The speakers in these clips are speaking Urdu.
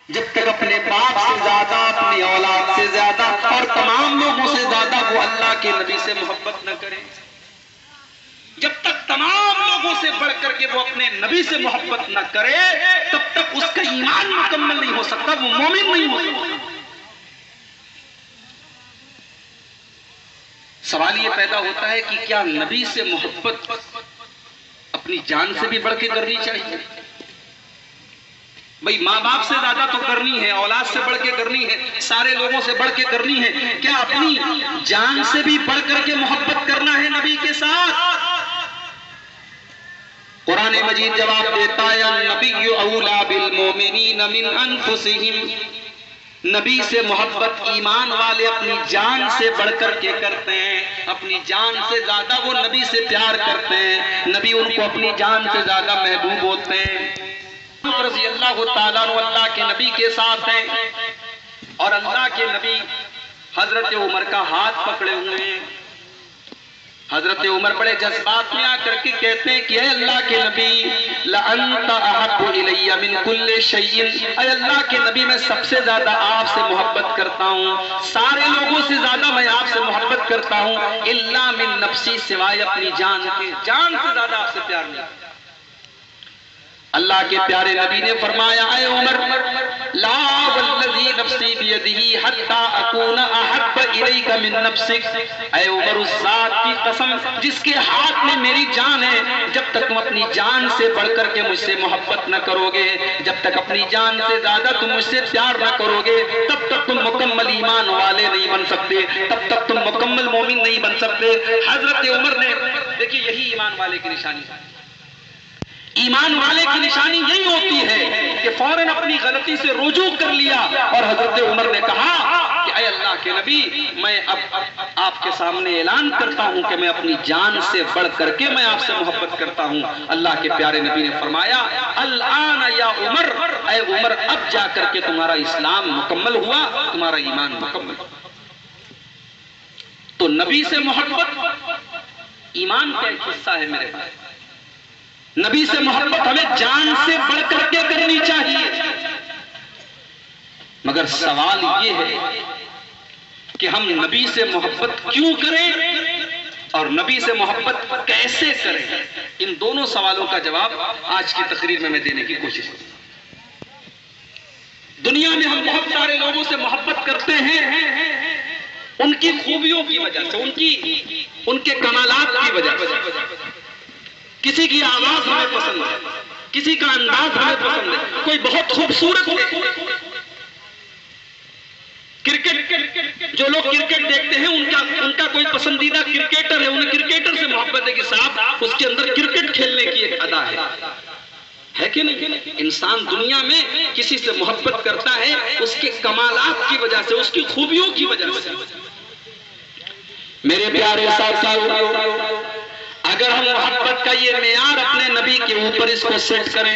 جب تک اپنے باپ سے زیادہ، اپنی اولاد سے زیادہ اور تمام لوگوں سے زیادہ وہ اللہ کے نبی سے محبت نہ کرے، جب تک تمام لوگوں سے بڑھ کر کے وہ اپنے نبی سے محبت نہ کرے، تب تک اس کا ایمان مکمل نہیں ہو سکتا، وہ مومن نہیں ہو سکتا۔ سوال یہ پیدا ہوتا ہے کہ کیا نبی سے محبت اپنی جان سے بھی بڑھ کے کرنی چاہیے؟ بھئی ماں باپ سے زیادہ تو کرنی ہے، اولاد سے بڑھ کے کرنی ہے، سارے لوگوں سے بڑھ کے کرنی ہے، کیا اپنی جان سے بھی بڑھ کر کے محبت کرنا ہے نبی کے ساتھ؟ قرآن مجید جواب دیتا ہے النبی اولا بالمومنین من انفسہم، نبی سے محبت ایمان والے اپنی جان سے بڑھ کر کے کرتے ہیں، اپنی جان سے زیادہ وہ نبی سے پیار کرتے ہیں، نبی ان کو اپنی جان سے زیادہ محبوب ہوتے ہیں۔ رضی اللہ تعالیٰ عنہ اللہ کے نبی کے ساتھ ہیں اور اللہ کے نبی حضرت عمر کا ہاتھ پکڑے ہوئے ہیں۔ حضرت عمر بڑے جذبات میں آ کر کے کہتے ہیں کہ اے اللہ کے نبی لَأَنْتَ أَحَبُّ إِلَيَّ مِنْ كُلِّ شَيْءٍ، اے اللہ کے نبی میں سب سے زیادہ آپ سے محبت کرتا ہوں، سارے لوگوں سے زیادہ میں آپ سے محبت کرتا ہوں، إِلَّا مِن نَفْسِي، سوائے اپنی جان کے، جان سے زیادہ آپ سے پیار نہیں۔ اللہ کے پیارے نبی نے فرمایا اے عمر لا والذی نفسی بیدہ حتی اکون احب الیک من نفسک، اے عمر اس ذات کی قسم جس کے ہاتھ میں میری جان ہے، جب تک تم اپنی جان سے بڑھ کر کے مجھ سے محبت نہ کرو گے، جب تک اپنی جان سے زیادہ تم مجھ سے پیار نہ کرو گے، تب تک تم مکمل ایمان والے نہیں بن سکتے، تب تک تم مکمل مومن نہیں بن سکتے۔ حضرت عمر نے دیکھیے یہی ایمان والے کی نشانی ہے، ایمان والے کی نشانی یہی ہوتی ہے کہ فوراً اپنی غلطی سے رجوع کر لیا، اور حضرت عمر نے کہا کہ اے اللہ کے نبی میں اب آپ کے سامنے اعلان کرتا ہوں کہ میں اپنی جان سے بڑھ کر کے میں آپ سے محبت کرتا ہوں۔ اللہ کے پیارے نبی نے فرمایا الآن یا عمر، اے عمر اب جا کر کے تمہارا اسلام مکمل ہوا، تمہارا ایمان مکمل ہوا۔ تو نبی سے محبت ایمان کا ایک حصہ ہے میرے بھائی، نبی سے محبت ہمیں جان سے بڑھ کر کے کرنی چاہیے، مگر سوال یہ ہے کہ ہم نبی سے محبت کیوں کریں اور نبی سے محبت کیسے کریں؟ ان دونوں سوالوں کا جواب آج کی تقریر میں دینے کی کوشش کروں۔ دنیا میں ہم بہت سارے لوگوں سے محبت کرتے ہیں ان کی خوبیوں کی وجہ سے، ان کے کمالات کی وجہ سے۔ کسی کی آواز ہمیں پسند ہے، کسی کا انداز ہمیں پسند ہے، کوئی بہت خوبصورت ہے۔ کرکٹ، جو لوگ کرکٹ دیکھتے ہیں ان کا کوئی پسندیدہ کرکٹر ہے، انہیں کرکٹر سے محبت ہے کہ صاحب اس کے اندر کرکٹ کھیلنے کی ایک ادا ہے کہ نہیں؟ انسان دنیا میں کسی سے محبت کرتا ہے اس کے کمالات کی وجہ سے، اس کی خوبیوں کی وجہ سے۔ میرے پیارے ساتھیو، اگر ہم محبت کا یہ معیار اپنے نبی کے اوپر اس کو سیٹ کریں،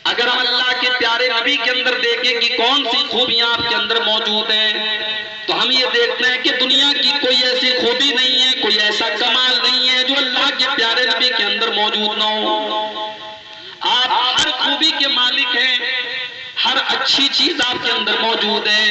اگر ہم اللہ کے پیارے نبی کے اندر دیکھیں کہ کون سی خوبیاں آپ کے اندر موجود ہیں، تو ہم یہ دیکھتے ہیں کہ دنیا کی کوئی ایسی خوبی نہیں ہے، کوئی ایسا کمال نہیں ہے جو اللہ کے پیارے نبی کے اندر موجود نہ ہو۔ آپ ہر خوبی کے مالک ہیں، ہر اچھی چیز آپ کے اندر موجود ہے۔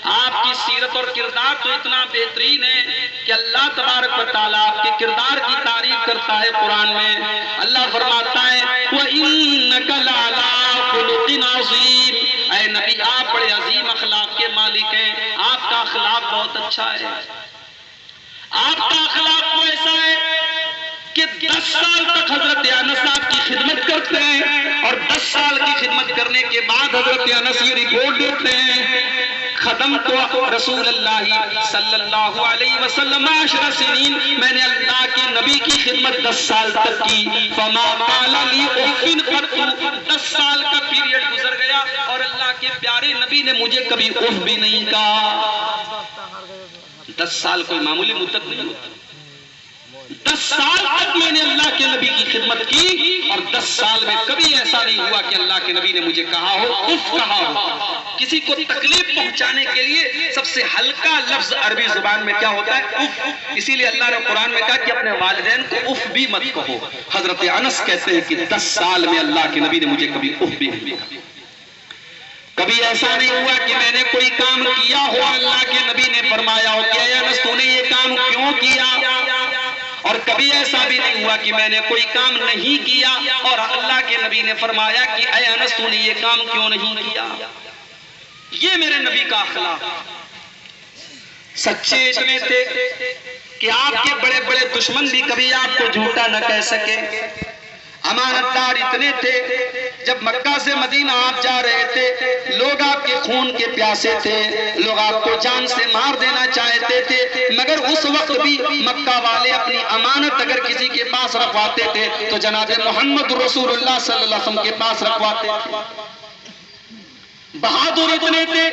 آپ کی سیرت اور کردار تو اتنا بہترین ہے کہ اللہ تبارک و تعالیٰ آپ کے کردار کی تعریف کرتا ہے قرآن میں۔ اللہ فرماتا ہے وَإِنَّكَ لَعَلَىٰ خُلُقٍ عَظِيمٍ، اے نبی آپ بڑے عظیم اخلاق کے مالک ہیں، آپ کا اخلاق بہت اچھا ہے۔ آپ کا اخلاق تو ایسا ہے کہ 10 سال تک حضرت انس آپ کی خدمت کرتے ہیں، اور 10 سال کی خدمت کرنے کے بعد حضرت انس یہ رپورٹ دیتے ہیں خدمت رسول اللہ صلی اللہ علیہ وسلم 10 سنین، میں نے اللہ کے نبی کی خدمت 10 سال تک کی، فما قال لی اف قط، 10 سال کا پیریڈ گزر گیا اور اللہ کے پیارے نبی نے مجھے کبھی اف بھی نہیں کہا۔ 10 سال کوئی معمولی مدت نہیں ہوتی، 10 سال تک میں نے اللہ کے نبی کی خدمت کی، اور 10 سال میں کبھی ایسا نہیں ہوا کہ اللہ کے نبی نے مجھے کہا ہو، اف کہا ہو۔ کسی کو تکلیف پہنچانے کے لیے سب سے ہلکا لفظ عربی زبان میں کیا ہوتا ہے؟ اف۔ اسی لیے اللہ نے قرآن میں کہا کہ اپنے والدین کو اف بھی مت کہو۔ حضرت انس کہتے ہیں کہ 10 سال میں اللہ کے نبی نے مجھے کبھی اف بھی نہیں کہا۔ کبھی ایسا نہیں ہوا کہ میں نے کوئی کام کیا ہو اللہ کے نبی نے فرمایا ہو کہ اے انس تو نے یہ کام کیوں کیا، اور کبھی ایسا بھی نہیں ہوا کہ میں نے کوئی کام نہیں کیا اور اللہ کے نبی نے فرمایا کہ اے انس تو نے یہ کام کیوں نہیں کیا۔ یہ میرے نبی کا اخلاق۔ سچے اتنے تھے کہ آپ کے بڑے بڑے دشمن بھی کبھی آپ کو جھوٹا نہ کہہ سکے۔ امانت دار اتنے تھے، جب مکہ سے مدینہ آپ جا رہے تھے لوگ آپ کے خون کے پیاسے تھے، لوگ آپ کو جان سے مار دینا چاہتے تھے، مگر اس وقت بھی مکہ والے اپنی امانت اگر کسی کے پاس رکھواتے تھے تو جناب محمد رسول اللہ صلی اللہ علیہ وسلم کے پاس رکھواتے تھے۔ بہادر اتنے تھے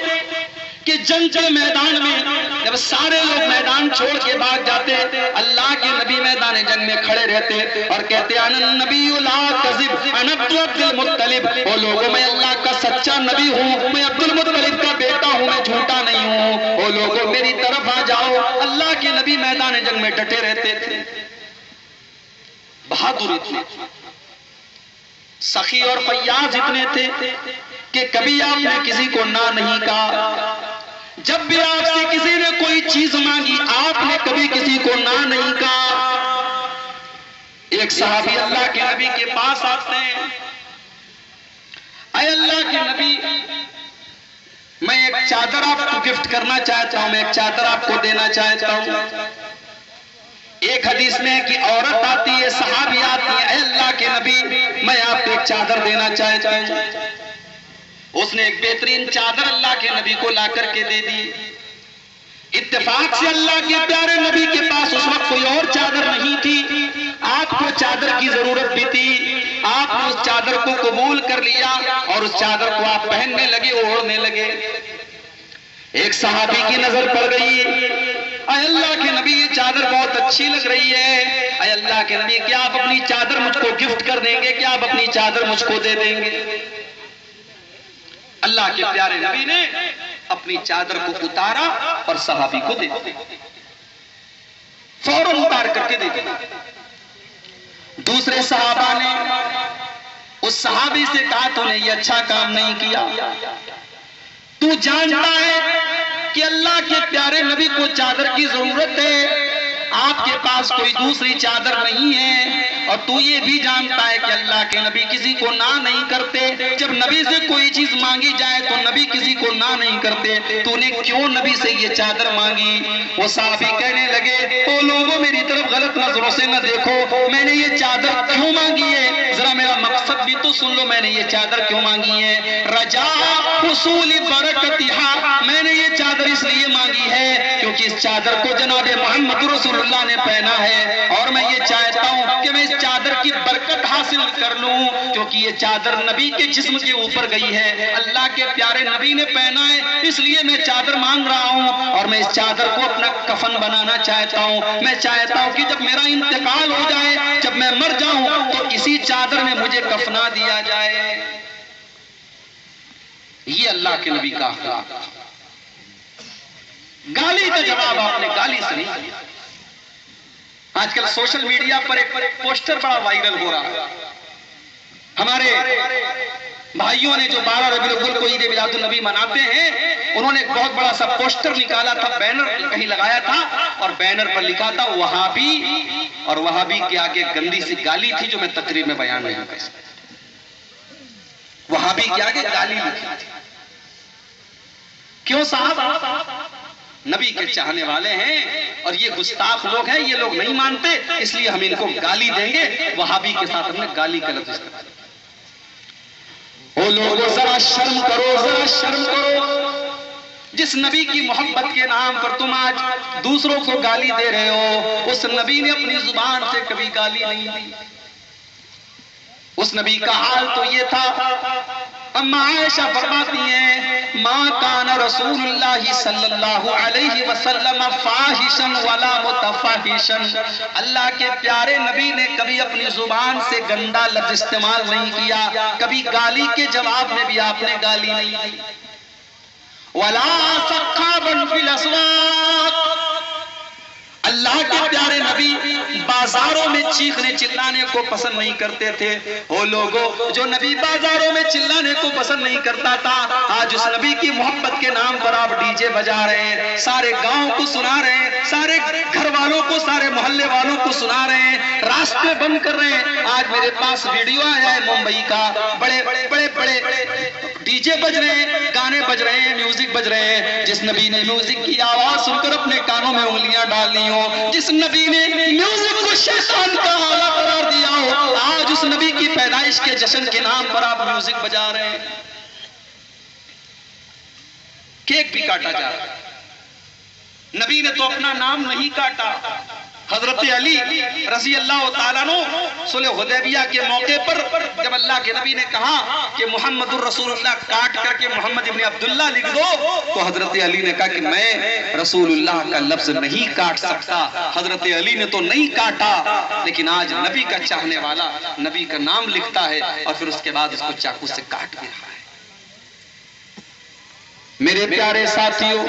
کہ جنگ کے میدان میں جب سارے لوگ میدان چھوڑ کے بھاگ جاتے اللہ کے نبی میدان جنگ میں کھڑے رہتے اور کہتے انا النبی لا کذب انا عبد المطلب، وہ لوگوں میں اللہ کا سچا نبی ہوں، میں عبد المطلب کا بیٹا ہوں، میں جھوٹا نہیں ہوں، وہ لوگوں میری طرف آ جاؤ۔ اللہ کے نبی میدان جنگ میں ڈٹے رہتے تھے۔ بہادر اتنے، سخی اور فیاض اتنے تھے کہ کبھی آپ نے کسی کو نہ نہیں کہا۔ جب بھی آپ سے کسی نے کوئی چیز مانگی آپ نے کبھی کسی کو نہ نہیں کہا۔ ایک صحابی اللہ کے نبی کے پاس آتے ہیں، اے اللہ کے نبی میں ایک چادر آپ کو گفٹ کرنا چاہتا ہوں، میں ایک چادر آپ کو دینا چاہتا ہوں۔ ایک حدیث میں ہے کہ عورت آتی ہے، صحابی آتی ہے، اے اللہ کے نبی میں آپ کو ایک چادر دینا چاہتا ہوں۔ اس نے ایک بہترین چادر اللہ کے نبی کو لا کر کے دے دی۔ اتفاق سے اللہ کے پیارے نبی کے پاس اس وقت کوئی اور چادر نہیں تھی، آپ کو چادر کی ضرورت بھی تھی، آپ نے اس چادر کو قبول کر لیا اور اس چادر کو آپ پہننے لگے، اوڑھنے لگے۔ ایک صحابی کی نظر پڑ گئی، اے اللہ کے نبی یہ چادر بہت اچھی لگ رہی ہے، اے اللہ کے نبی کیا آپ اپنی چادر مجھ کو گفٹ کر دیں گے، کیا آپ اپنی چادر مجھ کو دے دیں گے؟ اللہ کے پیارے نبی نے اپنی چادر کو اتارا اور صحابی کو دے دی، فوراً اتار کر کے دے دی۔ دوسرے صحابہ نے اس صحابی سے کہا تو نے یہ اچھا کام نہیں کیا، تو جانتا ہے کہ اللہ کے پیارے نبی کو چادر کی ضرورت ہے، آپ کے پاس کوئی دوسری چادر نہیں ہے، اور تو یہ بھی جانتا ہے کہ اللہ کے نبی کسی کو نہ نہیں کرتے، جب نبی سے کوئی چیز مانگی جائے تو نبی کسی کو نہ نہیں کرتے، تو نے کیوں نبی سے یہ چادر مانگی؟ وہ صحابی کہنے لگے او لوگوں میری طرف غلط نظروں سے نہ دیکھو، میں نے یہ چادر کیوں مانگی ہے ذرا میرا مقصد بھی تو سن لو، میں نے یہ چادر کیوں مانگی ہے؟ رجا حصول برکتہا، میں نے یہ چادر اس لیے مانگی ہے کیونکہ اس چادر کو جناب محمد رسول اللہ نے پہنا ہے اور میں یہ چاہتا ہوں کہ میں اس چادر کی برکت حاصل کر لوں، کیونکہ یہ چادر نبی کے جسم کے اوپر گئی ہے، اللہ کے پیارے نبی نے پہنا ہے، اس لیے میں چادر مانگ رہا ہوں اور میں اس چادر کو اپنا کفن بنانا چاہتا ہوں۔ میں چاہتا ہوں کہ جب میرا انتقال ہو جائے، جب میں مر جاؤں تو اسی چادر میں مجھے کفنا دیا جائے۔ یہ اللہ کے نبی کا اخلاق۔ گالی کا جواب آپ نے گالی سے نہیں دیا۔ آج کل سوشل میڈیا پر ایک پوسٹر بڑا وائرل ہو رہا ہے، ہمارے بھائیوں نے جو 12 ربیع الاول کو عید میلاد النبی مناتے ہیں انہوں نے ایک بہت بڑا سا پوسٹر نکالا تھا، بینر کہیں لگایا تھا اور بینر پر لکھا تھا وہابی، اور وہابی کے آگے گندی سی گالی تھی جو میں تقریر میں بیان نہیں کر سکتا۔ وہابی کے آگے گالی لکھی تھی۔ کیوں صاحب؟ نبی کے چاہنے والے ہیں اور یہ گستاخ لوگ ہیں، یہ لوگ نہیں مانتے اس لیے ہم ان کو گالی دیں گے۔ وہابی کے ساتھ ہم نے گالی کا لفظ استعمال کیا۔ او لوگوں ذرا شرم کرو، ذرا شرم کرو، جس نبی کی محبت کے نام پر تم آج دوسروں کو گالی دے رہے ہو، اس نبی نے اپنی زبان سے کبھی گالی نہیں دی۔ اس نبی کا حال تو یہ تھا، اما عائشہ فرماتی ہیں ما کان رسول اللہ صلی اللہ علیہ وسلم فاحشا ولا متفاحشا، اللہ کے پیارے نبی نے کبھی اپنی زبان سے گندا لفظ استعمال نہیں کیا، کبھی گالی کے جواب میں بھی آپ نے گالی نہیں دی۔ ولا سخابا فی الاسواق، اللہ کے پیارے نبی بازاروں میں چیخنے چلانے کو پسند نہیں کرتے تھے۔ وہ لوگوں جو نبی بازاروں میں چلانے کو پسند نہیں کرتا تھا، آج آج اس نبی کی محبت کے نام پر آپ ڈی جے بجا رہے ہیں، سارے گاؤں کو سنا رہے ہیں، سارے گھر والوں کو، سارے محلے والوں کو سنا رہے ہیں، راستے بند کر رہے ہیں۔ آج میرے پاس ویڈیو آیا ہے ممبئی کا، بڑے بڑے ڈی جے بج رہے ہیں، گانے بج رہے ہیں، میوزک بج رہے ہیں۔ جس نبی نے میوزک کی آواز سن کر اپنے کانوں میں انگلیاں ڈال لی ہوں، جس نبی نے میوزک کو شیطان کا آلہ قرار دیا ہو، آج اس نبی کی پیدائش کے جشن کے نام پر آپ میوزک بجا رہے ہیں۔ کیک بھی کاٹا جا رہا ہے، نبی نے تو اپنا نام نہیں کاٹا۔ حضرت علی رضی اللہ تعالیٰ عنہ صلح حدیبیہ کے موقع پر جب اللہ کے نبی نے کہا کہ محمد الرسول اللہ کاٹ کر کے محمد ابن عبداللہ لکھ دو، تو حضرت علی نے کہا کہ میں رسول اللہ کا لفظ نہیں کاٹ سکتا۔ حضرت علی نے تو نہیں کاٹا، لیکن آج نبی کا چاہنے والا نبی کا نام لکھتا ہے اور پھر اس کے بعد اس کو چاقو سے کاٹ بھی رہا ہے۔ میرے پیارے ساتھیوں،